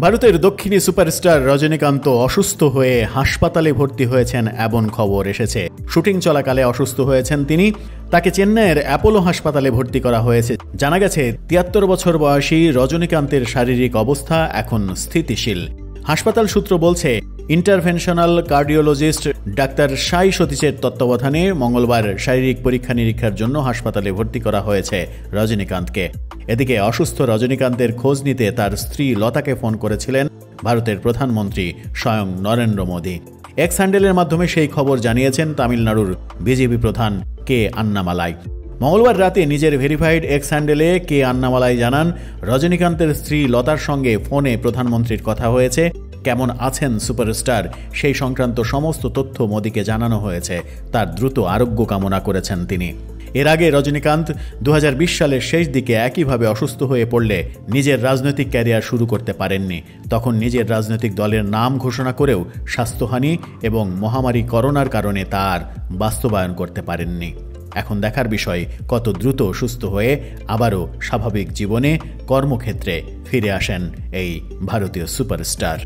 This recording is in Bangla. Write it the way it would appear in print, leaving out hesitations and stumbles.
ভারতের দক্ষিণী সুপারস্টার রজনীকান্ত অসুস্থ হয়ে হাসপাতালে ভর্তি হয়েছেন এমন খবর এসেছে। শুটিং চলাকালে অসুস্থ হয়েছেন তিনি। তাকে চেন্নাইয়ের অ্যাপোলো হাসপাতালে ভর্তি করা হয়েছে। জানা গেছে ৭৩ বছর বয়সী রজনীকান্তের শারীরিক অবস্থা এখন স্থিতিশীল। হাসপাতাল সূত্র বলছে, ইন্টারভেনশনাল কার্ডিওলজিস্ট ডাক্তার সাই সতীশের তত্ত্বাবধানে মঙ্গলবার শারীরিক পরীক্ষা নিরীক্ষার জন্য হাসপাতালে ভর্তি করা হয়েছে রজনীকান্তকে। এদিকে অসুস্থ রজনীকান্তের খোঁজ নিতে তার স্ত্রী লতাকে ফোন করেছিলেন ভারতের প্রধানমন্ত্রী স্বয়ং নরেন্দ্র মোদী। এক্স হ্যান্ডেলের মাধ্যমে সেই খবর জানিয়েছেন তামিলনাড়ুর বিজেপি প্রধান কে আন্নামালাই। মঙ্গলবার রাতে নিজের ভেরিফাইড এক্স হ্যান্ডেলে কে আন্নামালাই জানান, রজনীকান্তের স্ত্রী লতার সঙ্গে ফোনে প্রধানমন্ত্রীর কথা হয়েছে। কেমন আছেন সুপারস্টার সেই সংক্রান্ত সমস্ত তথ্য মোদীকে জানানো হয়েছে। তার দ্রুত আরোগ্য কামনা করেছেন তিনি। এর আগে রজনীকান্ত ২০২০ সালের শেষ দিকে একইভাবে অসুস্থ হয়ে পড়লে নিজের রাজনৈতিক ক্যারিয়ার শুরু করতে পারেননি। তখন নিজের রাজনৈতিক দলের নাম ঘোষণা করেও স্বাস্থ্যহানি এবং মহামারী করোনার কারণে তার বাস্তবায়ন করতে পারেননি। এখন দেখার বিষয় কত দ্রুত সুস্থ হয়ে আবারও স্বাভাবিক জীবনে কর্মক্ষেত্রে ফিরে আসেন এই ভারতীয় সুপারস্টার।